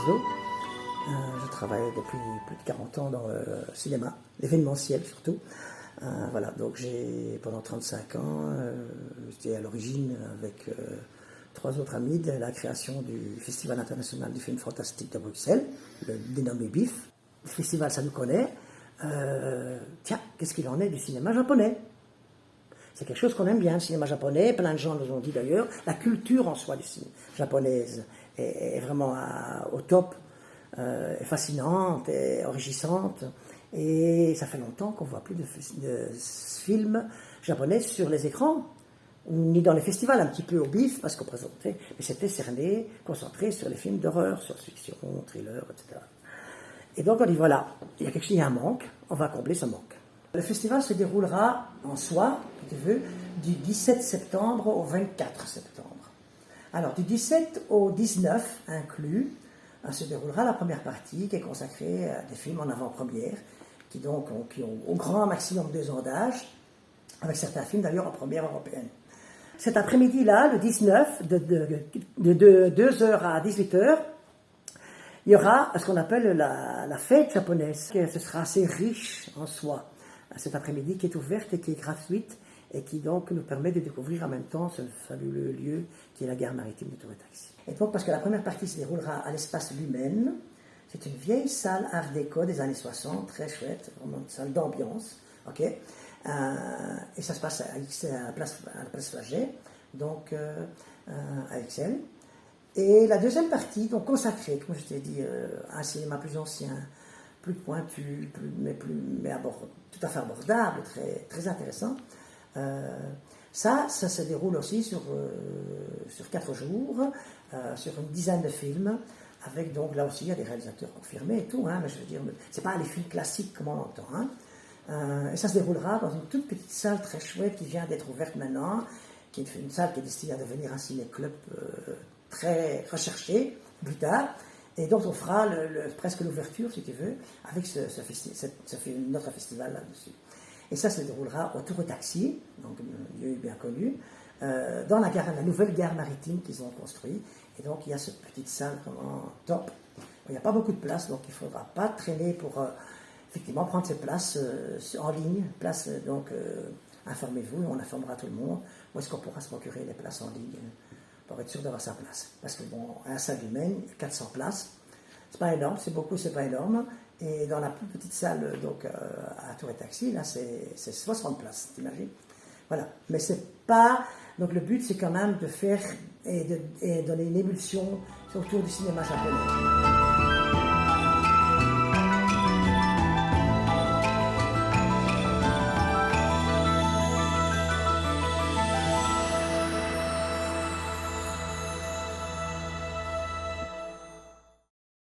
Oiseau. Je travaille depuis plus de 40 ans dans le cinéma, l'événementiel surtout. Voilà, donc j'ai pendant 35 ans, j'étais à l'origine avec 3 autres amis de la création du Festival international du film fantastique de Bruxelles, le dénommé BIF. Le festival, ça nous connaît. Tiens, qu'est-ce qu'il en est du cinéma japonais? C'est quelque chose qu'on aime bien, le cinéma japonais. Plein de gens nous ont dit d'ailleurs. La culture en soi du cinéma japonaise est vraiment au top, est fascinante, est enrichissante. Et ça fait longtemps qu'on ne voit plus de films japonais sur les écrans, ni dans les festivals, un petit peu au BIF, parce qu'on présentait, mais c'était cerné, concentré sur les films d'horreur, science-fiction, thriller, etc. Et donc on dit voilà, il y a un manque, on va combler ce manque. Le festival se déroulera en soi, si tu veux, du 17 septembre au 24 septembre. Alors du 17 au 19 inclus, se déroulera la première partie qui est consacrée à des films en avant-première, qui ont au grand maximum 2 ans d'âge, avec certains films d'ailleurs en première européenne. Cet après-midi-là, le 19, de 2h à 18h, il y aura ce qu'on appelle la fête japonaise. Ce sera assez riche en soi, cet après-midi, qui est ouverte et qui est gratuite, et qui donc nous permet de découvrir en même temps ce fabuleux lieu qui est la gare maritime de Tour-et-Taxi. Et donc, parce que la première partie se déroulera à l'espace Lumen, c'est une vieille salle art déco des années 60, très chouette, vraiment une salle d'ambiance, ok. Et ça se passe à la place Flagey, donc à Excel. Et la deuxième partie, donc consacrée, comme je t'ai dit, à un cinéma plus ancien, plus pointu, mais tout à fait abordable, très, très intéressant. Ça se déroule aussi sur 4 jours, sur une dizaine de films, avec donc là aussi il y a des réalisateurs confirmés et tout, hein, mais je veux dire, c'est pas les films classiques comme on l'entend. Hein. Et ça se déroulera dans une toute petite salle très chouette qui vient d'être ouverte maintenant, qui est une salle qui est destinée à devenir un ciné-club très recherché plus tard, et donc on fera presque l'ouverture, si tu veux, avec notre festival là-dessus. Et ça se déroulera au Tour-et-Taxi, donc un lieu bien connu, dans la nouvelle gare maritime qu'ils ont construite. Et donc il y a cette petite salle vraiment top. Il n'y a pas beaucoup de place, donc il ne faudra pas traîner pour effectivement prendre cette place en ligne. Informez-vous, et on informera tout le monde. Où est-ce qu'on pourra se procurer les places en ligne pour être sûr d'avoir sa place. Parce que bon, à la salle humaine, 400 places, c'est pas énorme, c'est beaucoup, c'est pas énorme. Et dans la plus petite salle, donc à Tour-et-Taxi, là, c'est 60 places, t'imagines? Voilà. Mais c'est pas. Donc le but, c'est quand même de faire et donner une émulsion autour du cinéma japonais.